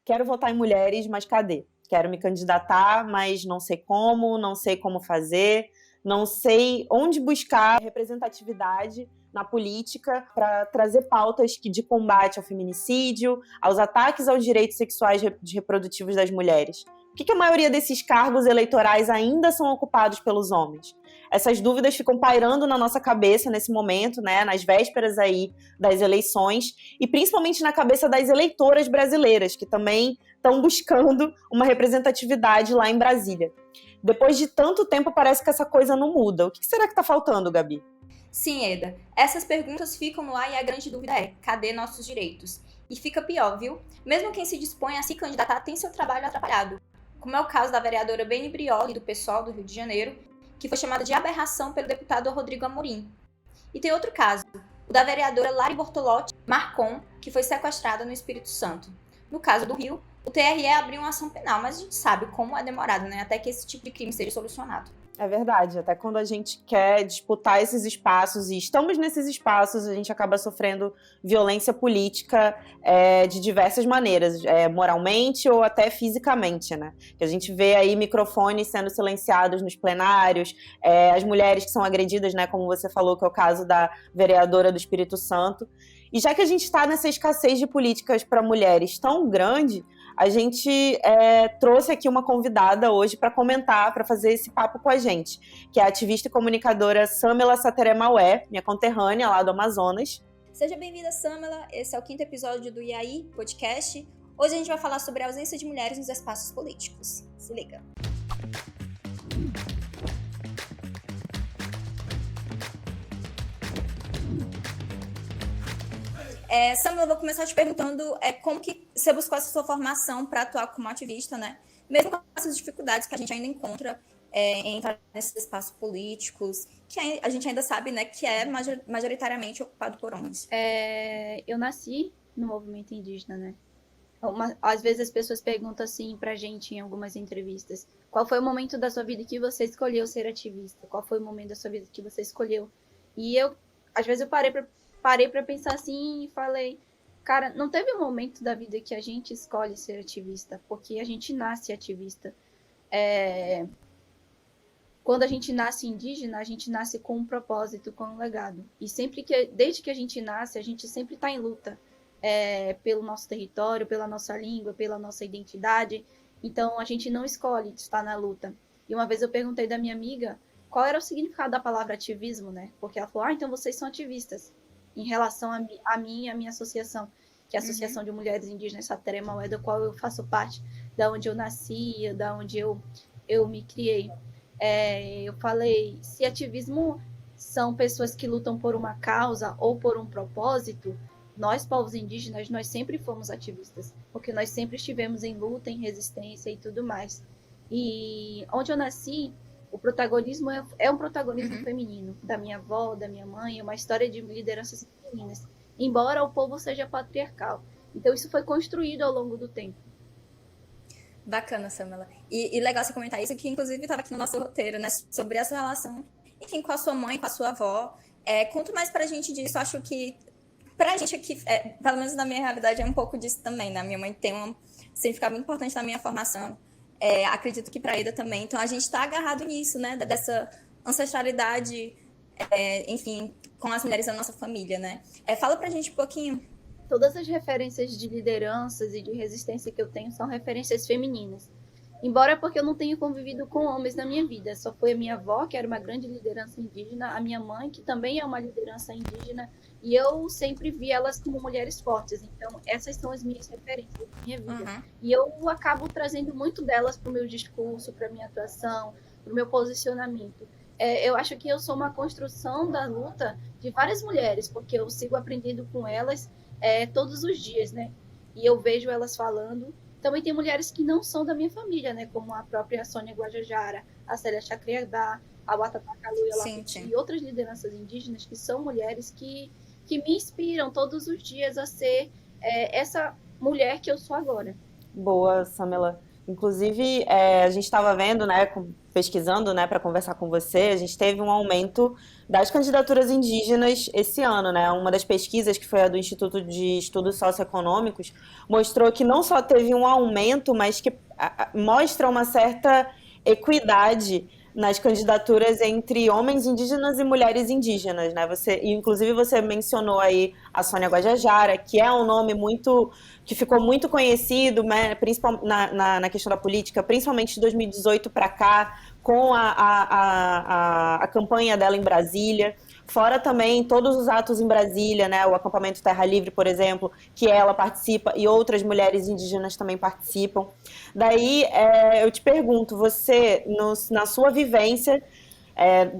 quero votar em mulheres, mas cadê? Quero me candidatar, mas não sei como fazer, não sei onde buscar representatividade na política para trazer pautas de combate ao feminicídio, aos ataques aos direitos sexuais e reprodutivos das mulheres. Por que a maioria desses cargos eleitorais ainda são ocupados pelos homens? Essas dúvidas ficam pairando na nossa cabeça nesse momento, né, nas vésperas aí das eleições, e principalmente na cabeça das eleitoras brasileiras, que também estão buscando uma representatividade lá em Brasília. Depois de tanto tempo, parece que essa coisa não muda. O que será que está faltando, Gabi? Sim, Eda. Essas perguntas ficam no ar e a grande dúvida é: cadê nossos direitos? E fica pior, viu? Mesmo quem se dispõe a se candidatar tem seu trabalho atrapalhado, como é o caso da vereadora Beni Brioli, do PSOL do Rio de Janeiro, que foi chamada de aberração pelo deputado Rodrigo Amorim. E tem outro caso, o da vereadora Lari Bortolotti Marcon, que foi sequestrada no Espírito Santo. No caso do Rio, o TRE abriu uma ação penal, mas a gente sabe como é demorado, né, até que esse tipo de crime seja solucionado. É verdade, até quando a gente quer disputar esses espaços e estamos nesses espaços, a gente acaba sofrendo violência política de diversas maneiras, moralmente ou até fisicamente, né? Que a gente vê aí microfones sendo silenciados nos plenários, as mulheres que são agredidas, né? Como você falou, que é o caso da vereadora do Espírito Santo. E já que a gente está nessa escassez de políticas para mulheres tão grande, a gente trouxe aqui uma convidada hoje para comentar, para fazer esse papo com a gente, que é a ativista e comunicadora Samela Sateré-Maué, minha conterrânea lá do Amazonas. Seja bem-vinda, Samela. Esse é o 5º episódio do IAI Podcast. Hoje a gente vai falar sobre a ausência de mulheres nos espaços políticos. Se liga. Samela, eu vou começar te perguntando como que você buscou essa sua formação para atuar como ativista, né? Mesmo com essas dificuldades que a gente ainda encontra em entrar nesses espaços políticos, que a gente ainda sabe, né, que é majoritariamente ocupado por homens. Eu nasci no movimento indígena, né? Às vezes as pessoas perguntam assim pra gente em algumas entrevistas: qual foi o momento da sua vida que você escolheu ser ativista? Qual foi o momento da sua vida que você escolheu? E às vezes eu parei pra pensar assim e falei: cara, não teve um momento da vida que a gente escolhe ser ativista, porque a gente nasce ativista. Quando a gente nasce indígena, a gente nasce com um propósito, com um legado. E desde que a gente nasce, a gente sempre está em luta pelo nosso território, pela nossa língua, pela nossa identidade. Então, a gente não escolhe estar na luta. E uma vez eu perguntei da minha amiga qual era o significado da palavra ativismo, né? Porque ela falou: então vocês são ativistas. Em relação a mim e a minha associação, que é a Associação de Mulheres Indígenas Sateré-Maué, da qual eu faço parte, da onde eu nasci, da onde eu me criei. Eu falei: se ativismo são pessoas que lutam por uma causa ou por um propósito, nós, povos indígenas, nós sempre fomos ativistas, porque nós sempre estivemos em luta, em resistência e tudo mais. E onde eu nasci, o protagonismo é um protagonismo feminino, da minha avó, da minha mãe, é uma história de lideranças femininas, embora o povo seja patriarcal. Então isso foi construído ao longo do tempo. Bacana, Samela. E legal você comentar isso, que inclusive estava aqui no nosso roteiro, né, sobre essa relação, enfim, com a sua mãe, com a sua avó. Conta mais pra gente disso. Eu acho que pra gente aqui, pelo menos na minha realidade, é um pouco disso também, né? Minha mãe tem um significado muito importante na minha formação. Acredito que para a Eda também. Então, a gente está agarrado nisso, né? Dessa ancestralidade, enfim, com as mulheres da nossa família, né? Fala pra gente um pouquinho. Todas as referências de lideranças e de resistência que eu tenho são referências femininas. Embora porque eu não tenha convivido com homens na minha vida. Só foi a minha avó, que era uma grande liderança indígena, a minha mãe, que também é uma liderança indígena, e eu sempre vi elas como mulheres fortes. Então, essas são as minhas referências da minha vida. Uhum. E eu acabo trazendo muito delas para o meu discurso, para a minha atuação, para o meu posicionamento. Eu acho que eu sou uma construção da luta de várias mulheres, porque eu sigo aprendendo com elas todos os dias, né? E eu vejo elas falando. Também tem mulheres que não são da minha família, né? Como a própria Sônia Guajajara, a Célia Chacriabá, a Watata Kaluuya e outras lideranças indígenas que são mulheres que me inspiram todos os dias a ser essa mulher que eu sou agora. Boa, Samela. Inclusive, a gente estava vendo, né, pesquisando, né, para conversar com você, a gente teve um aumento das candidaturas indígenas esse ano, né? Uma das pesquisas, que foi a do Instituto de Estudos Socioeconômicos, mostrou que não só teve um aumento, mas que mostra uma certa equidade nas candidaturas entre homens indígenas e mulheres indígenas, né? Inclusive você mencionou aí a Sônia Guajajara, que é um nome que ficou muito conhecido, né, na questão da política, principalmente de 2018 para cá, com a campanha dela em Brasília. Fora também todos os atos em Brasília, né, o acampamento Terra Livre, por exemplo, que ela participa e outras mulheres indígenas também participam. Daí eu te pergunto, você, na sua vivência,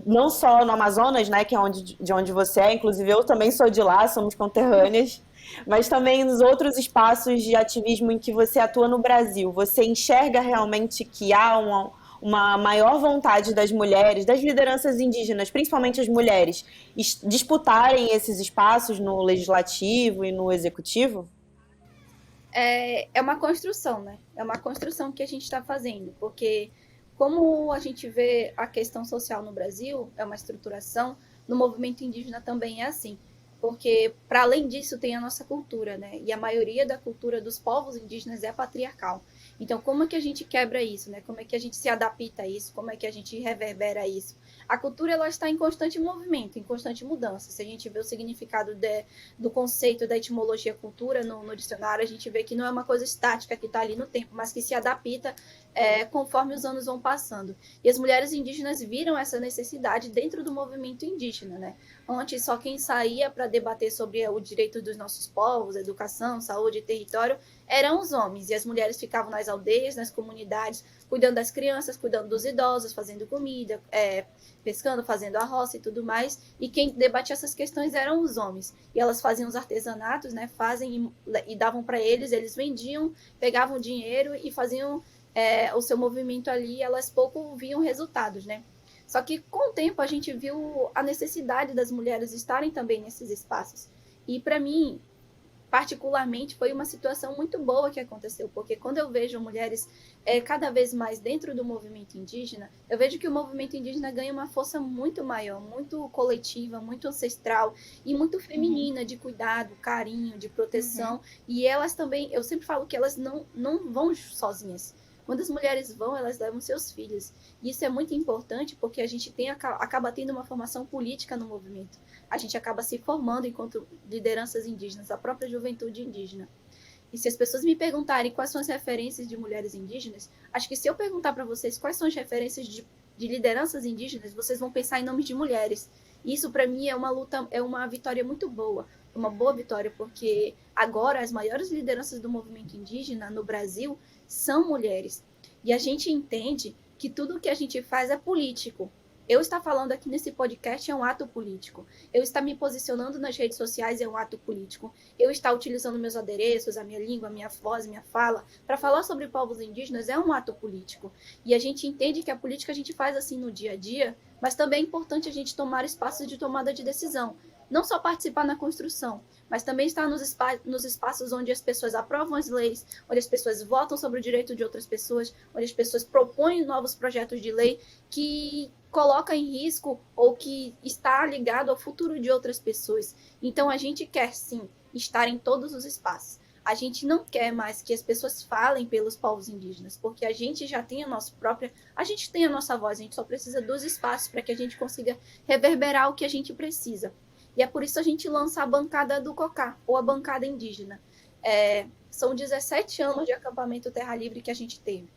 não só no Amazonas, né, que é de onde você é, inclusive eu também sou de lá, somos conterrâneas, mas também nos outros espaços de ativismo em que você atua no Brasil, você enxerga realmente que há uma maior vontade das mulheres, das lideranças indígenas, principalmente as mulheres, disputarem esses espaços no legislativo e no executivo? É uma construção, né? É uma construção que a gente está fazendo, porque como a gente vê a questão social no Brasil, é uma estruturação, no movimento indígena também é assim. Porque, para além disso, tem a nossa cultura, né? E a maioria da cultura dos povos indígenas é patriarcal. Então, como é que a gente quebra isso, né? Como é que a gente se adapta a isso? Como é que a gente reverbera isso? A cultura, ela está em constante movimento, em constante mudança. Se a gente vê o significado do conceito da etimologia cultura no dicionário, a gente vê que não é uma coisa estática que está ali no tempo, mas que se adapta conforme os anos vão passando. E as mulheres indígenas viram essa necessidade dentro do movimento indígena, né? Antes, só quem saía para debater sobre o direito dos nossos povos, educação, saúde e território, eram os homens. E as mulheres ficavam nas aldeias, nas comunidades, cuidando das crianças, cuidando dos idosos, fazendo comida, pescando, fazendo a roça e tudo mais. E quem debatia essas questões eram os homens. E elas faziam os artesanatos, né? E davam para eles vendiam, pegavam dinheiro e faziam o seu movimento ali. Elas pouco viam resultados, né? Só que com o tempo a gente viu a necessidade das mulheres estarem também nesses espaços. E para mim, particularmente, foi uma situação muito boa que aconteceu, porque quando eu vejo mulheres cada vez mais dentro do movimento indígena, eu vejo que o movimento indígena ganha uma força muito maior, muito coletiva, muito ancestral e muito feminina, de cuidado, carinho, de proteção. E elas também, eu sempre falo que elas não vão sozinhas. Quando as mulheres vão, elas levam seus filhos. E isso é muito importante porque a gente acaba tendo uma formação política no movimento. A gente acaba se formando enquanto lideranças indígenas, a própria juventude indígena. E se as pessoas me perguntarem quais são as referências de mulheres indígenas, acho que se eu perguntar para vocês quais são as referências de lideranças indígenas, vocês vão pensar em nomes de mulheres. E isso, para mim, é uma luta, é uma vitória muito boa. Uma boa vitória, porque agora as maiores lideranças do movimento indígena no Brasil são mulheres. E a gente entende que tudo o que a gente faz é político. Eu estar falando aqui nesse podcast é um ato político. Eu estar me posicionando nas redes sociais é um ato político. Eu estar utilizando meus adereços, a minha língua, a minha voz, a minha fala, para falar sobre povos indígenas é um ato político. E a gente entende que a política a gente faz assim no dia a dia, mas também é importante a gente tomar espaços de tomada de decisão. Não só participar na construção, mas também estar nos espaços onde as pessoas aprovam as leis, onde as pessoas votam sobre o direito de outras pessoas, onde as pessoas propõem novos projetos de lei que coloca em risco ou que está ligado ao futuro de outras pessoas. Então a gente quer sim estar em todos os espaços. A gente não quer mais que as pessoas falem pelos povos indígenas, porque a gente já tem a gente tem a nossa voz, a gente só precisa dos espaços para que a gente consiga reverberar o que a gente precisa. E é por isso a gente lança a bancada do Cocá, ou a bancada indígena. São 17 anos de acampamento Terra Livre que a gente teve.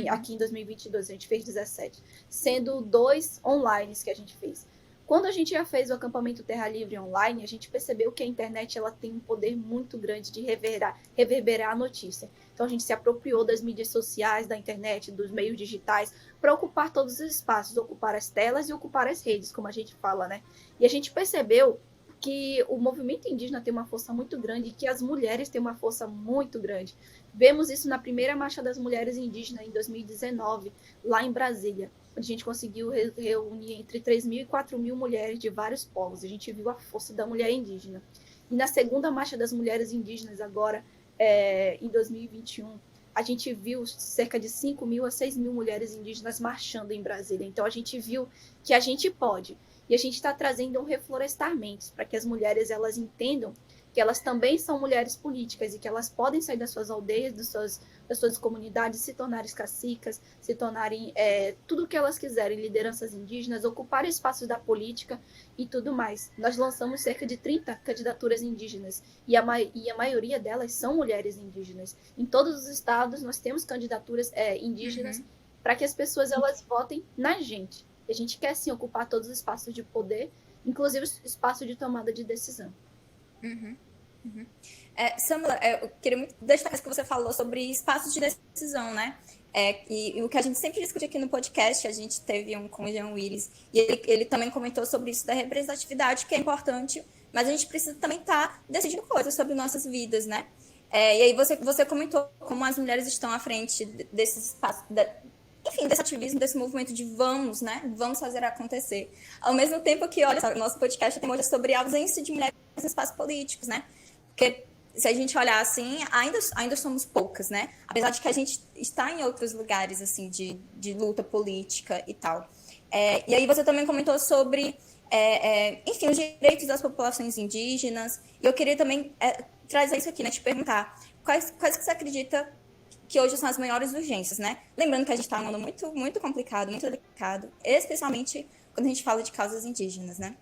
Aqui em 2022, a gente fez 17. Sendo 2 online que a gente fez. Quando a gente já fez o acampamento Terra Livre online, a gente percebeu que a internet ela tem um poder muito grande de reverberar a notícia. Então a gente se apropriou das mídias sociais, da internet, dos meios digitais, para ocupar todos os espaços, ocupar as telas e ocupar as redes, como a gente fala, né? E a gente percebeu que o movimento indígena tem uma força muito grande e que as mulheres têm uma força muito grande. Vemos isso na primeira Marcha das Mulheres Indígenas, em 2019, lá em Brasília, onde a gente conseguiu reunir entre 3.000 e 4.000 mulheres de vários povos. A gente viu a força da mulher indígena. E na segunda Marcha das Mulheres Indígenas, agora, em 2021, a gente viu cerca de 5 mil a 6 mil mulheres indígenas marchando em Brasília. Então, a gente viu que a gente pode. E a gente está trazendo um reflorestamento para que as mulheres elas entendam que elas também são mulheres políticas e que elas podem sair das suas aldeias, das suas comunidades, se tornarem cacicas, se tornarem tudo o que elas quiserem, lideranças indígenas, ocupar espaços da política e tudo mais. Nós lançamos cerca de 30 candidaturas indígenas e a maioria delas são mulheres indígenas. Em todos os estados nós temos candidaturas indígenas para que as pessoas elas votem na gente. A gente quer sim ocupar todos os espaços de poder, inclusive o espaço de tomada de decisão. Samula, eu queria muito destacar isso que você falou sobre espaços de decisão, né? E o que a gente sempre discute aqui no podcast, a gente teve um com o Jean Willis, e ele também comentou sobre isso da representatividade, que é importante, mas a gente precisa também estar decidindo coisas sobre nossas vidas, né? E aí você comentou como as mulheres estão à frente desses espaços, enfim, desse ativismo, desse movimento de vamos, né? Vamos fazer acontecer. Ao mesmo tempo que, olha, o nosso podcast tem hoje sobre a ausência de mulheres nos espaços políticos, né? Porque se a gente olhar assim, ainda somos poucas, né? Apesar de que a gente está em outros lugares, assim, de luta política e tal. E aí você também comentou sobre, enfim, os direitos das populações indígenas. E eu queria também trazer isso aqui, né? Te perguntar, quais que você acredita que hoje são as maiores urgências, né? Lembrando que a gente está num ano muito, muito complicado, muito delicado, especialmente quando a gente fala de causas indígenas, né?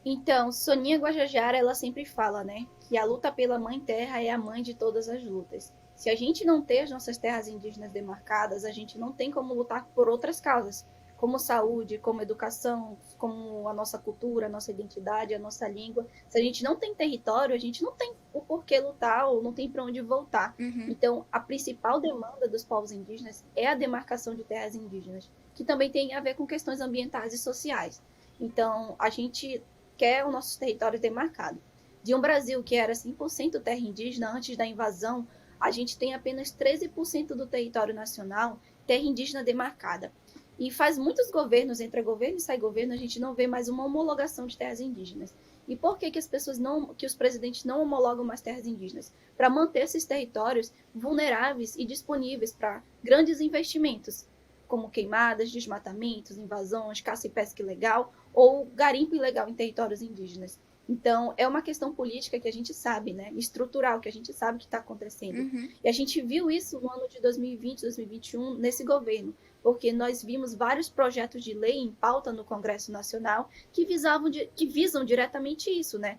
Então, Soninha Guajajara, ela sempre fala, né, que a luta pela mãe terra é a mãe de todas as lutas. Se a gente não ter as nossas terras indígenas demarcadas, a gente não tem como lutar por outras causas, como saúde, como educação, como a nossa cultura, a nossa identidade, a nossa língua. Se a gente não tem território, a gente não tem o porquê lutar ou não tem para onde voltar. Então, a principal demanda dos povos indígenas é a demarcação de terras indígenas, que também tem a ver com questões ambientais e sociais. Então, a gente quer os nossos territórios demarcados. De um Brasil que era 100% terra indígena antes da invasão, a gente tem apenas 13% do território nacional terra indígena demarcada. E faz muitos governos, entra governo e sai governo, a gente não vê mais uma homologação de terras indígenas. E por que que os presidentes não homologam mais terras indígenas? Para manter esses territórios vulneráveis e disponíveis para grandes investimentos, como queimadas, desmatamentos, invasões, caça e pesca ilegal ou garimpo ilegal em territórios indígenas. Então, é uma questão política que a gente sabe, né? Estrutural, que a gente sabe que está acontecendo. E a gente viu isso no ano de 2020, 2021, nesse governo, porque nós vimos vários projetos de lei em pauta no Congresso Nacional que visam diretamente isso, né?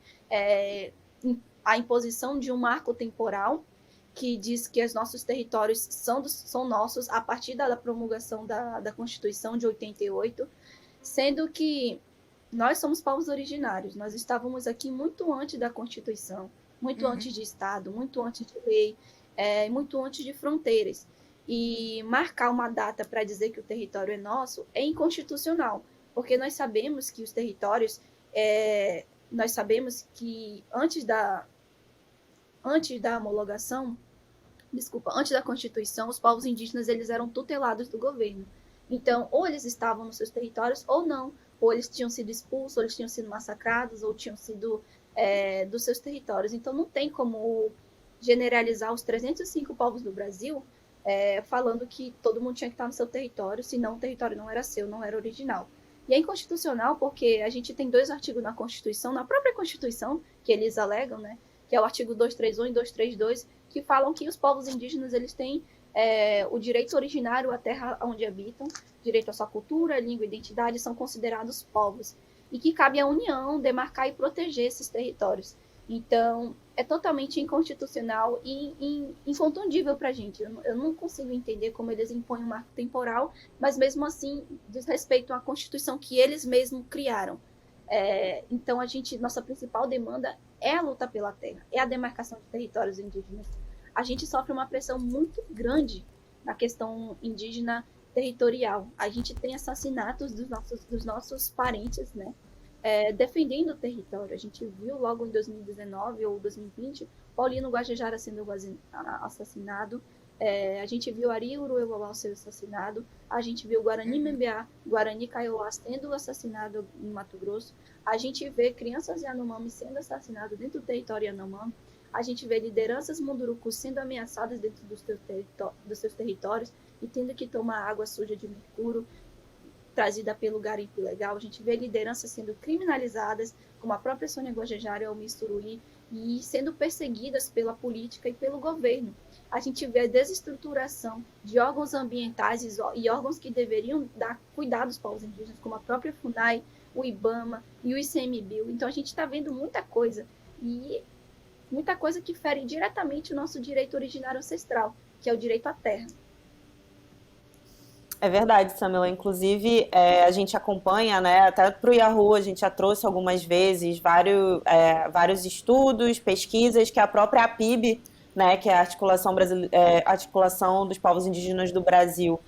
A imposição de um marco temporal que diz que os nossos territórios são nossos a partir da promulgação da Constituição de 88, sendo que nós somos povos originários, nós estávamos aqui muito antes da Constituição, muito antes de Estado, muito antes de lei, muito antes de fronteiras. E marcar uma data para dizer que o território é nosso é inconstitucional, porque nós sabemos que os territórios, nós sabemos que antes da homologação, antes da Constituição, os povos indígenas eles eram tutelados do governo. Então, ou eles estavam nos seus territórios ou não, ou eles tinham sido expulsos, ou eles tinham sido massacrados, ou tinham sido dos seus territórios. Então, não tem como generalizar os 305 povos do Brasil falando que todo mundo tinha que estar no seu território, senão o território não era seu, não era original. E é inconstitucional porque a gente tem 2 artigos na Constituição, na própria Constituição, que eles alegam, né, que é o artigo 231 e 232, que falam que os povos indígenas eles têm o direito originário à terra onde habitam, direito à sua cultura, língua e identidade, são considerados povos, e que cabe à União demarcar e proteger esses territórios. Então, é totalmente inconstitucional e incontundível para a gente. Eu não consigo entender como eles impõem um marco temporal, mas mesmo assim desrespeitam a Constituição que eles mesmos criaram. Então, nossa principal demanda é a luta pela terra, é a demarcação de territórios indígenas. A gente sofre uma pressão muito grande na questão indígena territorial. A gente tem assassinatos dos nossos parentes, né? Defendendo o território. A gente viu logo em 2019 ou 2020 Paulino Guajajara sendo assassinado. A gente viu Ari Uruewauá sendo assassinado. A gente viu Guarani Membeá, Guarani Kaiowá sendo assassinado em Mato Grosso. A gente vê crianças Yanomami sendo assassinadas dentro do território Yanomami. a gente vê lideranças mundurucus sendo ameaçadas dentro dos seus territórios e tendo que tomar água suja de mercúrio trazida pelo garimpo ilegal. A gente vê lideranças sendo criminalizadas, como a própria Sônia Guajajara ou Misturuí, e sendo perseguidas pela política e pelo governo. A gente vê a desestruturação de órgãos ambientais e órgãos que deveriam dar cuidado aos povos indígenas, como a própria FUNAI, o IBAMA e o ICMBio. Então a gente está vendo muita coisa, e muita coisa que fere diretamente o nosso direito originário ancestral, que é o direito à terra. É verdade, Samila. Inclusive, a gente acompanha, né, até para o Yahoo, a gente já trouxe algumas vezes vários estudos, pesquisas que a própria APIB, né, que é a Articulação dos Povos Indígenas do Brasil,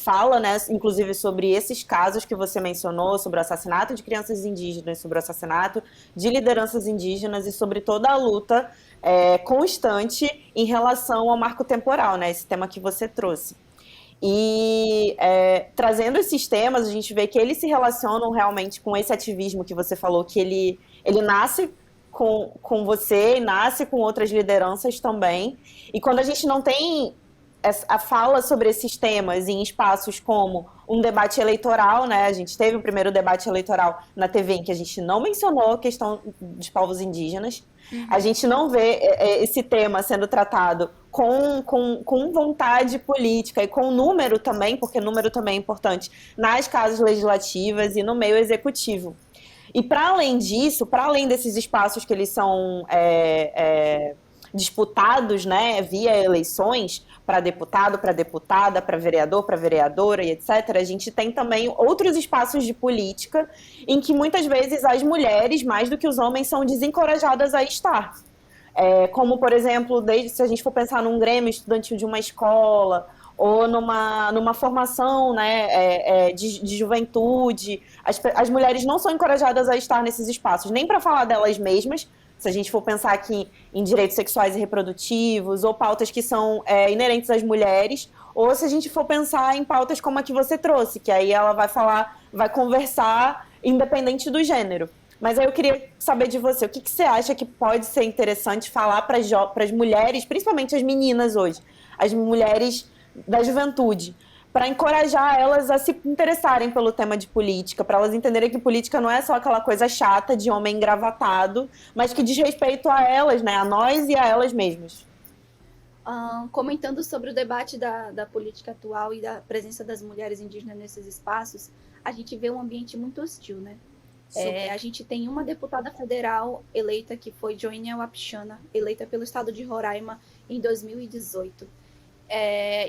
fala, né, inclusive sobre esses casos que você mencionou, sobre o assassinato de crianças indígenas, sobre o assassinato de lideranças indígenas e sobre toda a luta constante em relação ao marco temporal, né, esse tema que você trouxe. E trazendo esses temas, a gente vê que eles se relacionam realmente com esse ativismo que você falou, que ele nasce com você e nasce com outras lideranças também. E quando a gente não tem a fala sobre esses temas em espaços como um debate eleitoral, né? A gente teve o primeiro debate eleitoral na TV em que a gente não mencionou a questão dos povos indígenas. A gente não vê esse tema sendo tratado com vontade política e com número também, porque número também é importante, nas casas legislativas e no meio executivo. E para além disso, para além desses espaços que eles são disputados, né, via eleições, para deputado, para deputada, para vereador, para vereadora e etc., a gente tem também outros espaços de política em que muitas vezes as mulheres, mais do que os homens, são desencorajadas a estar. Como, por exemplo, se a gente for pensar num grêmio estudantil de uma escola ou numa formação, né, de juventude, as mulheres não são encorajadas a estar nesses espaços, nem para falar delas mesmas, se a gente for pensar aqui em direitos sexuais e reprodutivos, ou pautas que são inerentes às mulheres, ou se a gente for pensar em pautas como a que você trouxe, que aí ela vai conversar independente do gênero. Mas aí eu queria saber de você, o que você acha que pode ser interessante falar para as mulheres, principalmente as meninas hoje, as mulheres da juventude, para encorajar elas a se interessarem pelo tema de política, para elas entenderem que política não é só aquela coisa chata de homem engravatado, mas que diz respeito a elas, né, a nós e a elas mesmas. Comentando sobre o debate da política atual e da presença das mulheres indígenas nesses espaços, a gente vê um ambiente muito hostil, né? A gente tem uma deputada federal eleita, que foi Joênia Wapichana, eleita pelo estado de Roraima em 2018.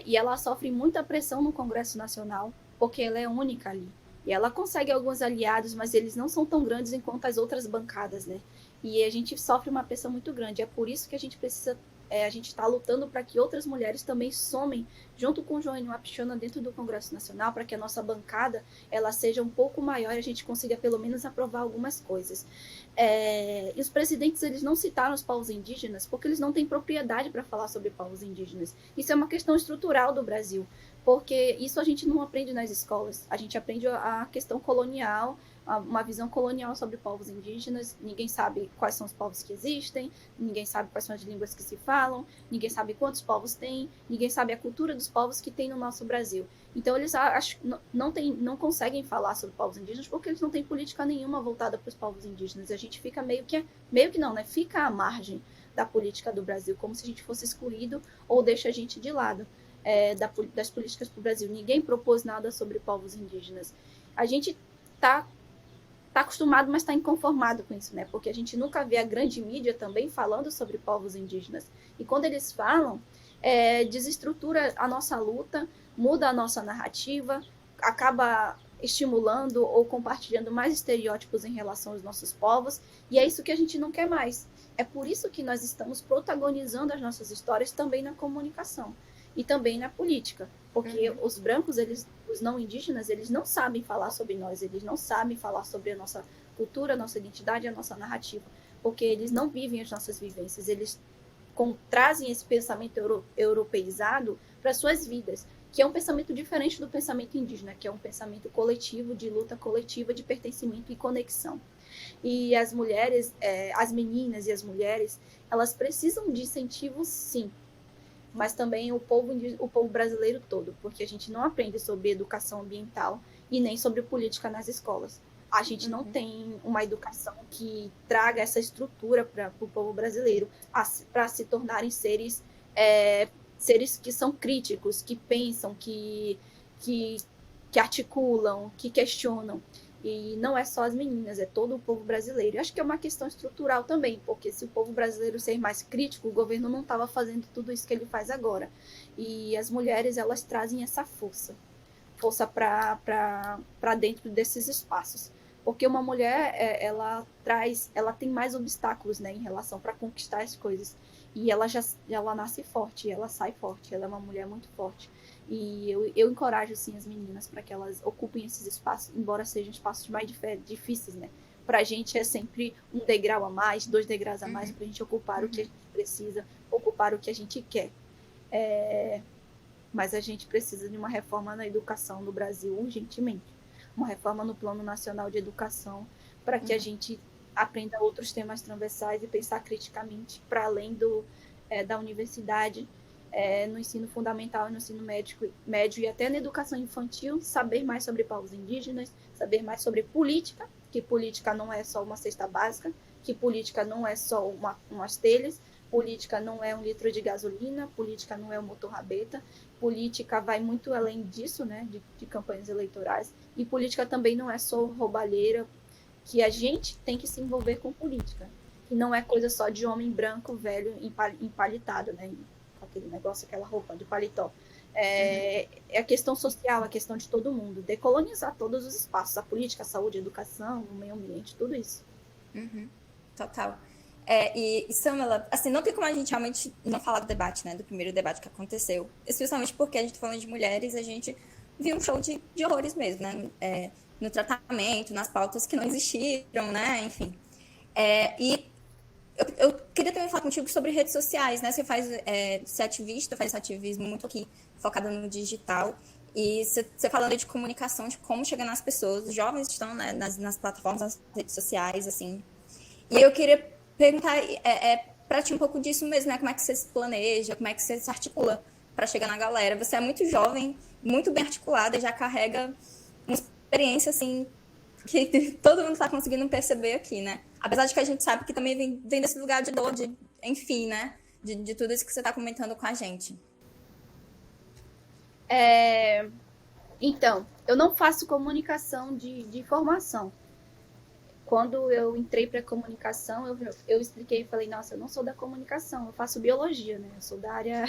E ela sofre muita pressão no Congresso Nacional, porque ela é única ali. E ela consegue alguns aliados, mas eles não são tão grandes enquanto as outras bancadas, né? E a gente sofre uma pressão muito grande. É por isso que a gente precisa... a gente está lutando para que outras mulheres também somem junto com Joênia Wapichana dentro do Congresso Nacional, para que a nossa bancada ela seja um pouco maior e a gente consiga pelo menos aprovar algumas coisas. E os presidentes eles não citaram os povos indígenas porque eles não têm propriedade para falar sobre povos indígenas. Isso é uma questão estrutural do Brasil, porque isso a gente não aprende nas escolas. A gente aprende a questão colonial, uma visão colonial sobre povos indígenas. Ninguém sabe quais são os povos que existem, ninguém sabe quais são as línguas que se falam, ninguém sabe quantos povos tem, ninguém sabe a cultura dos povos que tem no nosso Brasil. Então eles não conseguem falar sobre povos indígenas porque eles não têm política nenhuma voltada para os povos indígenas. A gente fica meio que não, né? Fica à margem da política do Brasil, como se a gente fosse excluído ou deixa a gente de lado das políticas para o Brasil. Ninguém propôs nada sobre povos indígenas. A gente está acostumado, mas está inconformado com isso, né? Porque a gente nunca vê a grande mídia também falando sobre povos indígenas. E quando eles falam, desestrutura a nossa luta, muda a nossa narrativa, acaba estimulando ou compartilhando mais estereótipos em relação aos nossos povos, e é isso que a gente não quer mais. É por isso que nós estamos protagonizando as nossas histórias também na comunicação e também na política, porque os brancos, os não indígenas, eles não sabem falar sobre nós, eles não sabem falar sobre a nossa cultura, a nossa identidade, a nossa narrativa, porque eles não vivem as nossas vivências, eles trazem esse pensamento europeizado para suas vidas, que é um pensamento diferente do pensamento indígena, que é um pensamento coletivo, de luta coletiva, de pertencimento e conexão. E as mulheres, as meninas e as mulheres, elas precisam de incentivos, sim, mas também o povo brasileiro todo, porque a gente não aprende sobre educação ambiental e nem sobre política nas escolas. A gente não tem uma educação que traga essa estrutura para o povo brasileiro para se tornarem seres que são críticos, que pensam, que articulam, que questionam. E não é só as meninas, é todo o povo brasileiro. Eu acho que é uma questão estrutural também, porque se o povo brasileiro ser mais crítico, o governo não estava fazendo tudo isso que ele faz agora. E as mulheres, elas trazem essa força para dentro desses espaços. Porque uma mulher, ela tem mais obstáculos, né, em relação para conquistar as coisas. E ela nasce forte, ela sai forte, ela é uma mulher muito forte. E eu encorajo, sim, as meninas para que elas ocupem esses espaços, embora sejam espaços mais difíceis, né? Para a gente é sempre um degrau a mais, 2 degraus a mais, para a gente ocupar o que a gente precisa, ocupar o que a gente quer. Mas a gente precisa de uma reforma na educação no Brasil urgentemente. Uma reforma no Plano Nacional de Educação, para que a gente aprenda outros temas transversais e pensar criticamente para além da universidade, no ensino fundamental e no ensino médio e até na educação infantil, saber mais sobre povos indígenas, saber mais sobre política, que política não é só uma cesta básica, que política não é só umas telhas, política não é 1 litro de gasolina, política não é um motor rabeta, política vai muito além disso, né, de campanhas eleitorais, e política também não é só roubalheira, que a gente tem que se envolver com política, que não é coisa só de homem branco, velho, empalitado, né, com aquele negócio, aquela roupa de paletó. É a questão social, a questão de todo mundo, decolonizar todos os espaços, a política, a saúde, a educação, o meio ambiente, tudo isso. Total. E Samela, assim, não tem como a gente realmente não falar do debate, né, do primeiro debate que aconteceu, especialmente porque a gente falando de mulheres, a gente viu um show de horrores mesmo, né, no tratamento, nas pautas que não existiram, né, enfim. E eu queria também falar contigo sobre redes sociais, né, você é ativista, faz esse ativismo muito aqui, focado no digital, e você falando de comunicação, de como chegar nas pessoas, os jovens estão, né, nas plataformas, nas redes sociais, assim, e eu queria perguntar para ti um pouco disso mesmo, né? Como é que você se planeja, como é que você se articula para chegar na galera? Você é muito jovem, muito bem articulada e já carrega uma experiência, assim, que todo mundo está conseguindo perceber aqui, né? Apesar de que a gente sabe que também vem desse lugar de dor, enfim, né? De tudo isso que você está comentando com a gente. Então, eu não faço comunicação de formação. Quando eu entrei para comunicação, eu expliquei e falei, nossa, eu não sou da comunicação, eu faço biologia, né? Eu sou da área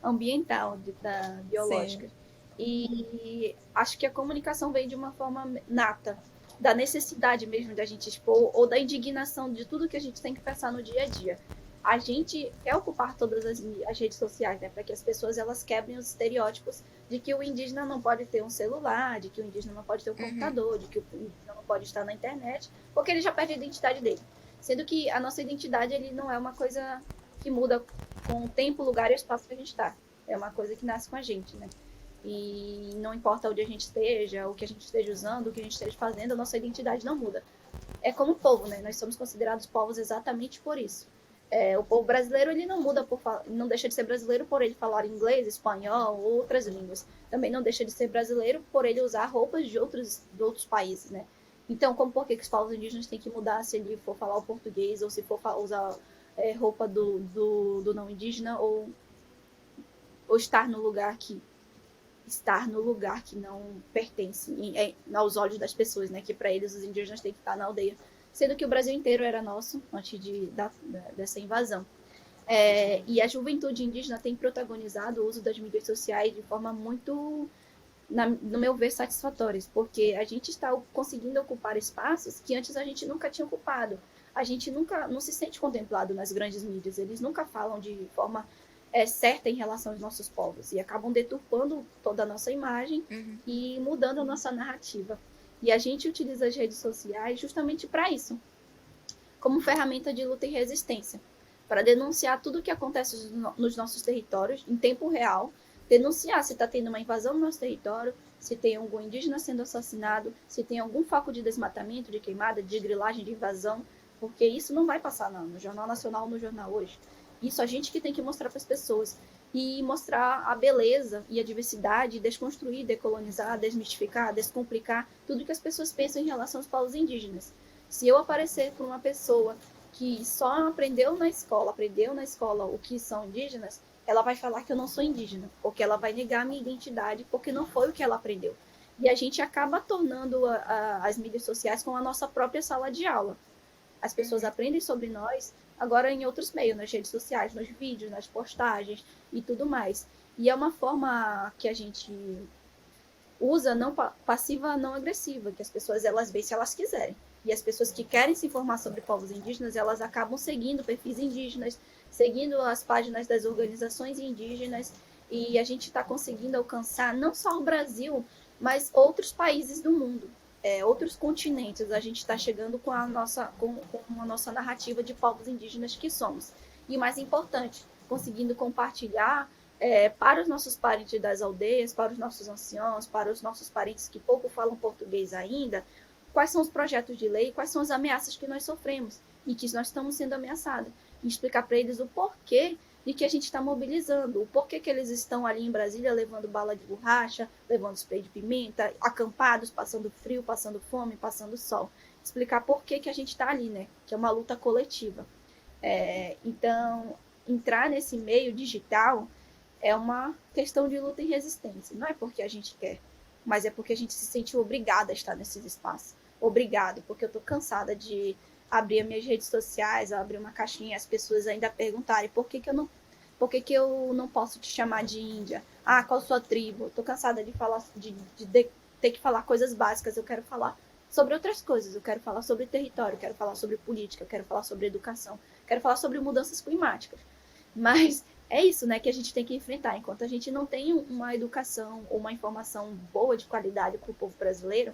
ambiental, da biológica. Sim. E acho que a comunicação vem de uma forma nata, da necessidade mesmo de a gente expor, ou da indignação de tudo que a gente tem que pensar no dia a dia. A gente quer ocupar todas as redes sociais, né? Para que as pessoas elas quebrem os estereótipos de que o indígena não pode ter um celular, de que o indígena não pode ter um computador, de que o indígena não pode estar na internet, porque ele já perde a identidade dele. Sendo que a nossa identidade ele não é uma coisa que muda com o tempo, lugar e espaço que a gente está. É uma coisa que nasce com a gente, né? E não importa onde a gente esteja, o que a gente esteja usando, o que a gente esteja fazendo, a nossa identidade não muda. É como povo, né? Nós somos considerados povos exatamente por isso. O povo brasileiro ele não muda não deixa de ser brasileiro por ele falar inglês, espanhol ou outras línguas. Também não deixa de ser brasileiro por ele usar roupas de outros países, né? Então, por que os povos indígenas têm que mudar se ele for falar o português ou se for usar roupa do não indígena ou estar no lugar que não pertence aos olhos das pessoas, né? Que para eles os indígenas têm que estar na aldeia. Sendo que o Brasil inteiro era nosso antes dessa invasão. E a juventude indígena tem protagonizado o uso das mídias sociais de forma muito, no meu ver, satisfatórias, porque a gente está conseguindo ocupar espaços que antes a gente nunca tinha ocupado. A gente não se sente contemplado nas grandes mídias, eles nunca falam de forma certa em relação aos nossos povos, e acabam deturpando toda a nossa imagem e mudando a nossa narrativa. E a gente utiliza as redes sociais justamente para isso, como ferramenta de luta e resistência, para denunciar tudo o que acontece nos nossos territórios em tempo real, denunciar se está tendo uma invasão no nosso território, se tem algum indígena sendo assassinado, se tem algum foco de desmatamento, de queimada, de grilagem, de invasão, porque isso não vai passar no Jornal Nacional, no Jornal Hoje. Isso a gente que tem que mostrar para as pessoas. E mostrar a beleza e a diversidade, desconstruir, decolonizar, desmistificar, descomplicar tudo que as pessoas pensam em relação aos povos indígenas. Se eu aparecer por uma pessoa que só aprendeu na escola o que são indígenas, ela vai falar que eu não sou indígena, porque ela vai negar a minha identidade, porque não foi o que ela aprendeu. E a gente acaba tornando as mídias sociais como a nossa própria sala de aula. As pessoas aprendem sobre nós agora em outros meios, nas redes sociais, nos vídeos, nas postagens e tudo mais. E é uma forma que a gente usa não passiva, não agressiva, que as pessoas elas veem se elas quiserem. E as pessoas que querem se informar sobre povos indígenas, elas acabam seguindo perfis indígenas, seguindo as páginas das organizações indígenas, e a gente está conseguindo alcançar não só o Brasil, mas outros países do mundo, outros continentes. A gente está chegando com a nossa narrativa de povos indígenas que somos. E o mais importante, conseguindo compartilhar para os nossos parentes das aldeias, para os nossos anciãos, para os nossos parentes que pouco falam português ainda, quais são os projetos de lei, quais são as ameaças que nós sofremos e que nós estamos sendo ameaçados. E explicar para eles o porquê de que a gente está mobilizando, o porquê que eles estão ali em Brasília levando bala de borracha, levando spray de pimenta, acampados, passando frio, passando fome, passando sol. Explicar por que a gente está ali, né? Que é uma luta coletiva. Então, entrar nesse meio digital é uma questão de luta e resistência. Não é porque a gente quer, mas é porque a gente se sente obrigada a estar nesses espaços. Obrigado, porque eu estou cansada de abrir as minhas redes sociais, abrir uma caixinha e as pessoas ainda perguntarem por que que eu não posso te chamar de Índia? Ah, qual sua tribo? Estou cansada de falar, de ter que falar coisas básicas. Eu quero falar sobre outras coisas. Eu quero falar sobre território, eu quero falar sobre política, eu quero falar sobre educação, eu quero falar sobre mudanças climáticas. Mas é isso, né, que a gente tem que enfrentar. Enquanto a gente não tem uma educação ou uma informação boa de qualidade para o povo brasileiro,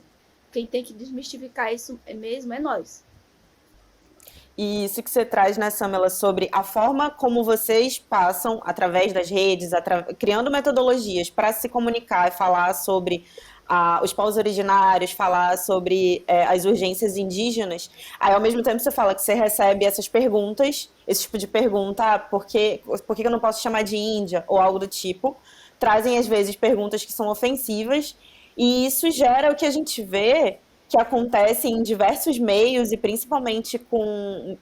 quem tem que desmistificar isso mesmo é nós. E isso que você traz, né, Samela, sobre a forma como vocês passam, através das redes, criando metodologias para se comunicar e falar sobre os povos originários, falar sobre as urgências indígenas. Aí, ao mesmo tempo, você fala que você recebe essas perguntas, esse tipo de pergunta, por que eu não posso chamar de Índia, ou algo do tipo. Trazem, às vezes, perguntas que são ofensivas, e isso gera o que a gente vê que acontece em diversos meios e principalmente com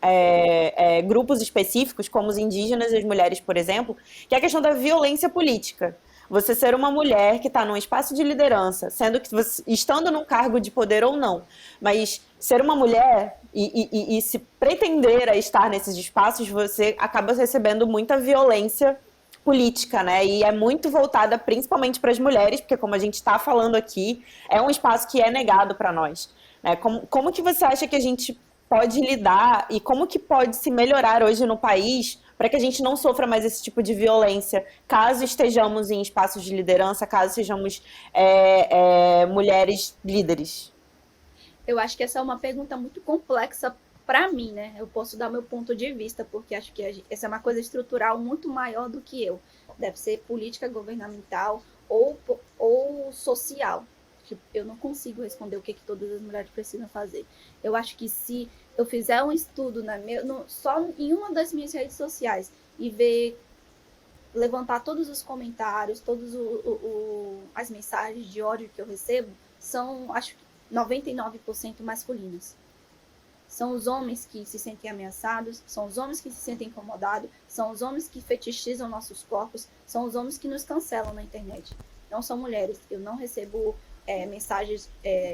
grupos específicos, como os indígenas e as mulheres, por exemplo, que é a questão da violência política. Você ser uma mulher que está num espaço de liderança, sendo que estando num cargo de poder ou não, mas ser uma mulher e se pretender a estar nesses espaços, você acaba recebendo muita violência política, né? E é muito voltada principalmente para as mulheres, porque como a gente está falando aqui, é um espaço que é negado para nós, né? Como que você acha que a gente pode lidar e como que pode se melhorar hoje no país para que a gente não sofra mais esse tipo de violência, caso estejamos em espaços de liderança, caso sejamos mulheres líderes? Eu acho que essa é uma pergunta muito complexa para mim, né? Eu posso dar meu ponto de vista, porque acho que essa é uma coisa estrutural muito maior do que eu. Deve ser política governamental ou social. Eu não consigo responder o que todas as mulheres precisam fazer. Eu acho que se eu fizer um estudo só em uma das minhas redes sociais e levantar todos os comentários, todas as mensagens de ódio que eu recebo, são, acho que 99% masculinas. São os homens que se sentem ameaçados, são os homens que se sentem incomodados, são os homens que fetichizam nossos corpos, são os homens que nos cancelam na internet. Não são mulheres. Eu não recebo mensagens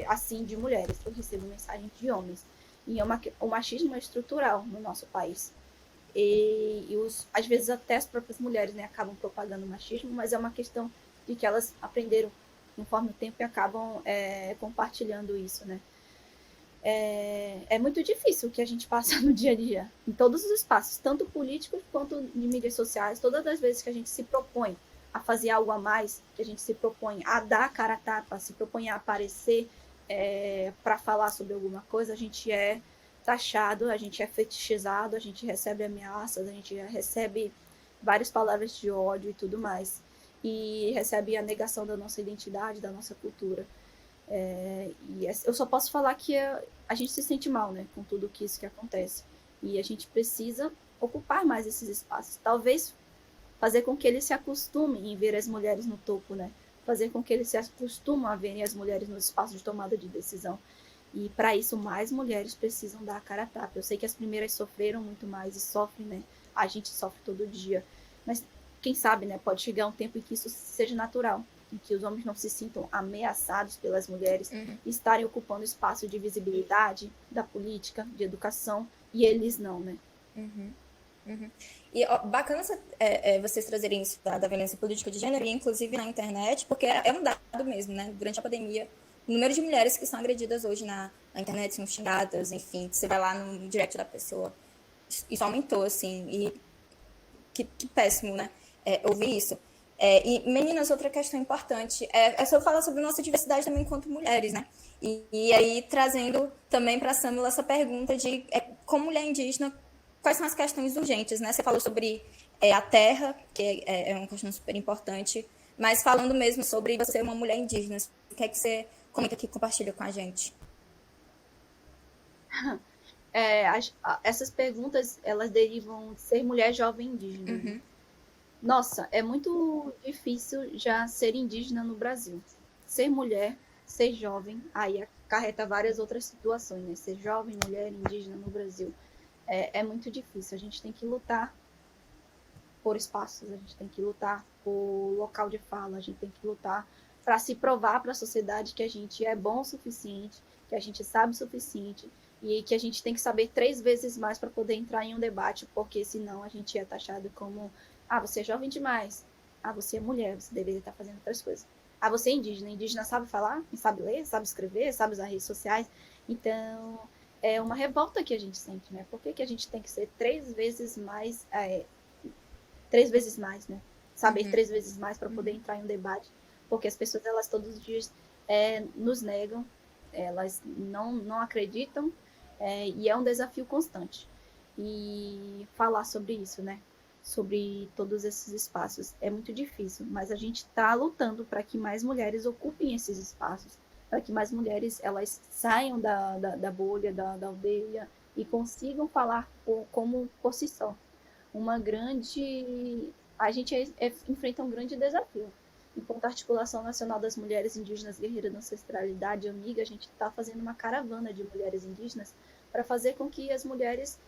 assim de mulheres, eu recebo mensagens de homens. E o machismo é estrutural no nosso país. Às vezes até as próprias mulheres, né, acabam propagando o machismo, mas é uma questão de que elas aprenderam conforme o tempo e acabam compartilhando isso, né? É muito difícil o que a gente passa no dia a dia, em todos os espaços, tanto políticos quanto de mídias sociais. Todas as vezes que a gente se propõe a fazer algo a mais, que a gente se propõe a dar a cara a tapa, se propõe a aparecer para falar sobre alguma coisa, a gente é taxado, a gente é fetichizado, a gente recebe ameaças, a gente recebe várias palavras de ódio e tudo mais. e recebe a negação da nossa identidade, da nossa cultura. E eu só posso falar que a gente se sente mal, né, com tudo isso que acontece. E a gente precisa ocupar mais esses espaços. Talvez fazer com que eles se acostumem em ver as mulheres no topo, né? Fazer com que eles se acostumem a verem as mulheres no espaço de tomada de decisão. E para isso, mais mulheres precisam dar a cara a tapa. Eu sei que as primeiras sofreram muito mais e sofrem, né? A gente sofre todo dia. Mas quem sabe, né? Pode chegar um tempo em que isso seja natural. Em que os homens não se sintam ameaçados pelas mulheres e estarem ocupando espaço de visibilidade, da política, de educação, e eles não, né? E bacana vocês trazerem isso da violência política de gênero, e inclusive na internet, porque é um dado mesmo, né? Durante a pandemia, o número de mulheres que são agredidas hoje na internet, são xingadas, enfim, você vai lá no direct da pessoa, isso aumentou, assim, e que péssimo, né? Ouvir isso. E, meninas, outra questão importante é só falar sobre nossa diversidade também enquanto mulheres, né? E aí, trazendo também para a Samila essa pergunta de, como mulher indígena, quais são as questões urgentes, né? Você falou sobre a terra, que é uma questão super importante, mas falando mesmo sobre você ser uma mulher indígena, o que é que você comenta aqui, compartilha com a gente? Essas perguntas, elas derivam de ser mulher jovem indígena. Nossa, é muito difícil já ser indígena no Brasil. Ser mulher, ser jovem, aí acarreta várias outras situações, né? Ser jovem, mulher, indígena no Brasil. É muito difícil. A gente tem que lutar por espaços, a gente tem que lutar por local de fala, a gente tem que lutar para se provar para a sociedade que a gente é bom o suficiente, que a gente sabe o suficiente e que a gente tem que saber 3 vezes mais para poder entrar em um debate, porque senão a gente é taxado como você é jovem demais, você é mulher, você deveria estar fazendo outras coisas. Você é indígena sabe falar, sabe ler, sabe escrever, sabe usar redes sociais, então é uma revolta que a gente sente, né? Por que a gente tem que ser 3 vezes mais, 3 vezes mais, né? Saber 3 vezes mais para poder entrar em um debate, porque as pessoas, elas todos os dias nos negam, elas não acreditam, e é um desafio constante. E falar sobre isso, né? Sobre todos esses espaços é muito difícil, mas a gente está lutando para que mais mulheres ocupem esses espaços, para que mais mulheres elas saiam da bolha, da aldeia e consigam falar como por si só. A gente enfrenta um grande desafio. Enquanto a Articulação Nacional das Mulheres Indígenas Guerreiras da Ancestralidade, amiga, a gente está fazendo uma caravana de mulheres indígenas para fazer com que as mulheres,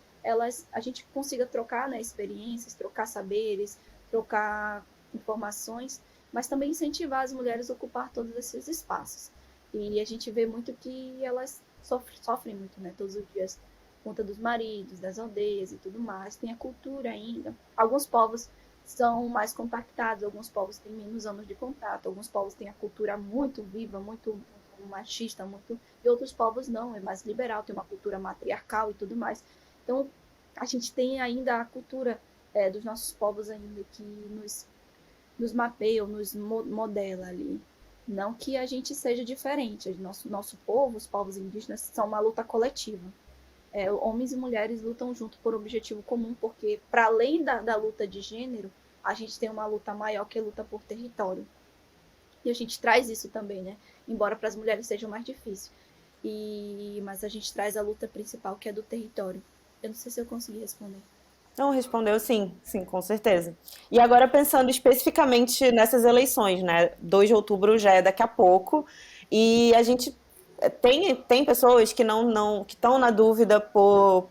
a gente consiga trocar, né, experiências, trocar saberes, trocar informações, mas também incentivar as mulheres a ocupar todos esses espaços. E a gente vê muito que elas sofrem muito, né, todos os dias, por conta dos maridos, das aldeias e tudo mais. Tem a cultura ainda. Alguns povos são mais compactados, alguns povos têm menos anos de contato, alguns povos têm a cultura muito viva, muito machista, e outros povos não, é mais liberal, tem uma cultura matriarcal e tudo mais. Então, a gente tem ainda a cultura dos nossos povos ainda que nos mapeia, nos modela ali. Não que a gente seja diferente, nosso povo, os povos indígenas, são uma luta coletiva. Homens e mulheres lutam junto por objetivo comum, porque, para além da luta de gênero, a gente tem uma luta maior que é a luta por território. E a gente traz isso também, né? Embora para as mulheres seja mais difícil. Mas a gente traz a luta principal, que é do território. Eu não sei se eu consegui responder. Não, respondeu sim, com certeza. E agora pensando especificamente nessas eleições, né? 2 de outubro já é daqui a pouco, e a gente tem pessoas que que estão na dúvida por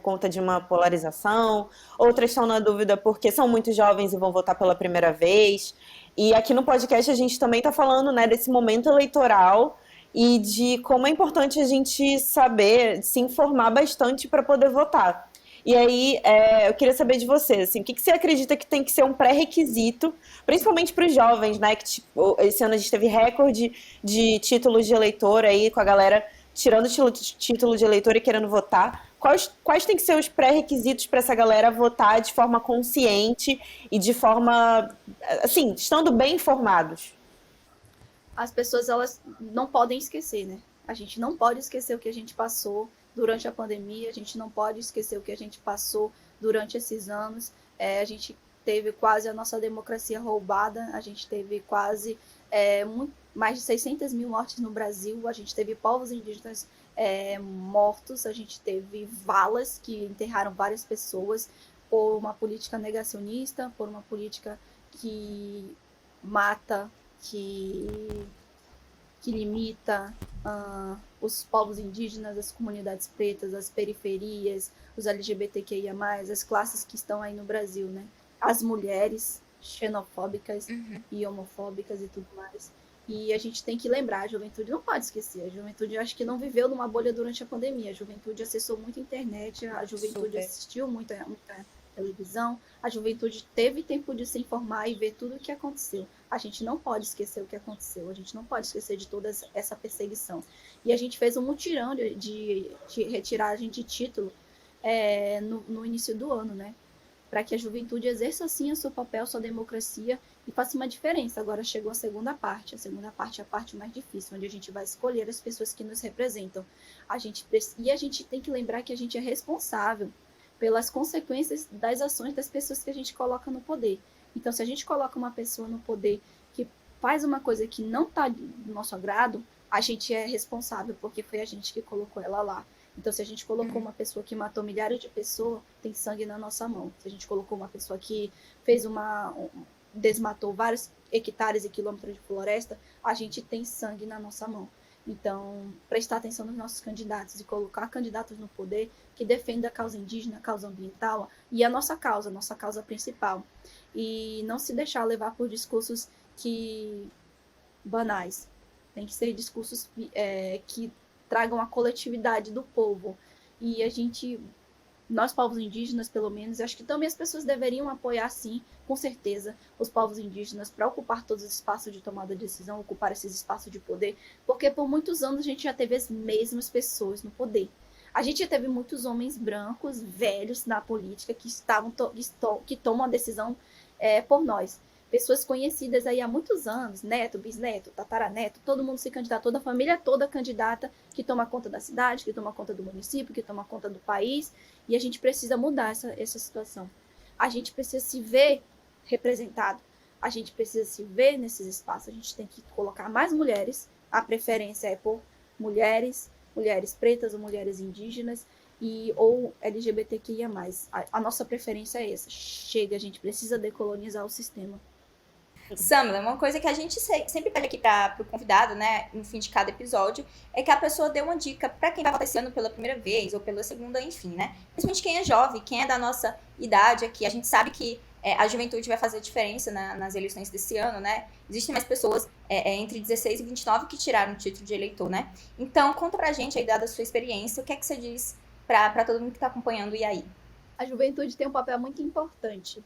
conta de uma polarização, outras estão na dúvida porque são muito jovens e vão votar pela primeira vez. E aqui no podcast a gente também está falando, né, desse momento eleitoral e de como é importante a gente saber, se informar bastante para poder votar. E aí, eu queria saber de você, assim, o que você acredita que tem que ser um pré-requisito, principalmente para os jovens, né? Que tipo, esse ano a gente teve recorde de títulos de eleitor aí, com a galera tirando título de eleitor e querendo votar. Quais tem que ser os pré-requisitos para essa galera votar de forma consciente e de forma, assim, estando bem informados? As pessoas, elas não podem esquecer, né? A gente não pode esquecer o que a gente passou durante a pandemia, a gente não pode esquecer o que a gente passou durante esses anos. A gente teve quase a nossa democracia roubada, a gente teve quase mais de 600 mil mortes no Brasil, a gente teve povos indígenas mortos, a gente teve valas que enterraram várias pessoas por uma política negacionista, por uma política que mata, que limita os povos indígenas, as comunidades pretas, as periferias, os LGBTQIA+, as classes que estão aí no Brasil, né? As mulheres xenofóbicas e homofóbicas e tudo mais. E a gente tem que lembrar, a juventude não pode esquecer. A juventude, acho que não viveu numa bolha durante a pandemia. A juventude acessou muito a internet, a juventude assistiu muita televisão, a juventude teve tempo de se informar e ver tudo o que aconteceu. A gente não pode esquecer o que aconteceu, a gente não pode esquecer de toda essa perseguição. E a gente fez um mutirão de retiragem de título no início do ano, né? Para que a juventude exerça, assim, o seu papel, sua democracia e faça uma diferença. Agora chegou a segunda parte. A segunda parte é a parte mais difícil, onde a gente vai escolher as pessoas que nos representam. E a gente tem que lembrar que a gente é responsável pelas consequências das ações das pessoas que a gente coloca no poder. Então, se a gente coloca uma pessoa no poder que faz uma coisa que não está do nosso agrado, a gente é responsável, porque foi a gente que colocou ela lá. Então, se a gente colocou uma pessoa que matou milhares de pessoas, tem sangue na nossa mão. Se a gente colocou uma pessoa que desmatou vários hectares e quilômetros de floresta, a gente tem sangue na nossa mão. Então, prestar atenção nos nossos candidatos e colocar candidatos no poder que defendam a causa indígena, a causa ambiental e a nossa causa principal. E não se deixar levar por discursos banais. Tem que ser discursos que tragam a coletividade do povo. E nós povos indígenas, pelo menos, acho que também as pessoas deveriam apoiar, sim, com certeza, os povos indígenas para ocupar todos os espaços de tomada de decisão, ocupar esses espaços de poder, porque por muitos anos a gente já teve as mesmas pessoas no poder. A gente já teve muitos homens brancos, velhos na política, que tomam a decisão por nós. Pessoas conhecidas aí há muitos anos, neto, bisneto, tataraneto, todo mundo se candidatou, toda a família toda candidata, que toma conta da cidade, que toma conta do município, que toma conta do país, e a gente precisa mudar essa situação. A gente precisa se ver representado, a gente precisa se ver nesses espaços, a gente tem que colocar mais mulheres, a preferência é por mulheres pretas ou mulheres indígenas, ou LGBTQIA+. A nossa preferência é essa. Chega, a gente precisa decolonizar o sistema. Samela, uma coisa que a gente sempre pede aqui para o convidado, né, no fim de cada episódio, é que a pessoa dê uma dica para quem vai votar esse ano pela primeira vez ou pela segunda, enfim, né? Principalmente quem é jovem, quem é da nossa idade aqui. A gente sabe que a juventude vai fazer diferença nas eleições desse ano, né? Existem mais pessoas entre 16 e 29 que tiraram o título de eleitor, né? Então, conta pra gente aí, dada a sua experiência, o que é que você diz para todo mundo que está acompanhando e aí? A juventude tem um papel muito importante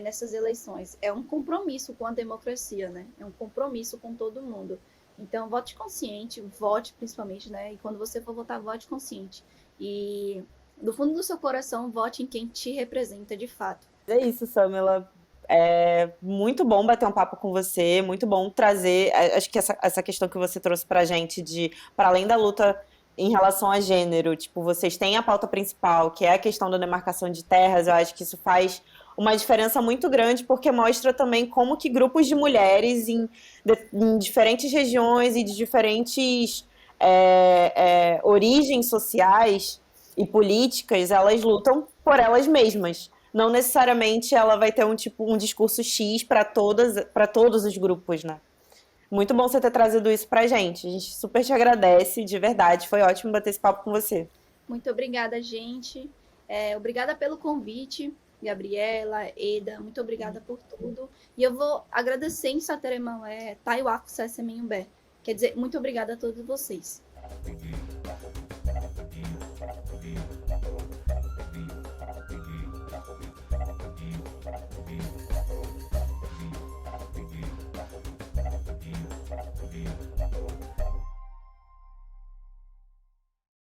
nessas eleições. É um compromisso com a democracia, né? É um compromisso com todo mundo. Então, vote consciente, vote principalmente, né? E quando você for votar, vote consciente. E, do fundo do seu coração, vote em quem te representa de fato. É isso, Samela. É muito bom bater um papo com você, muito bom trazer, acho que essa questão que você trouxe pra gente para além da luta em relação a gênero, tipo, vocês têm a pauta principal, que é a questão da demarcação de terras. Eu acho que isso faz uma diferença muito grande, porque mostra também como que grupos de mulheres em diferentes regiões e de diferentes origens sociais e políticas, elas lutam por elas mesmas. Não necessariamente ela vai ter um discurso X para todos os grupos, né? Muito bom você ter trazido isso pra gente. A gente super te agradece, de verdade. Foi ótimo bater esse papo com você. Muito obrigada, gente. Obrigada pelo convite, Gabriela, Eda. Muito obrigada por tudo. E eu vou agradecer em Sateremaué, Taiwaco, Sesseminhumbé. Quer dizer, muito obrigada a todos vocês.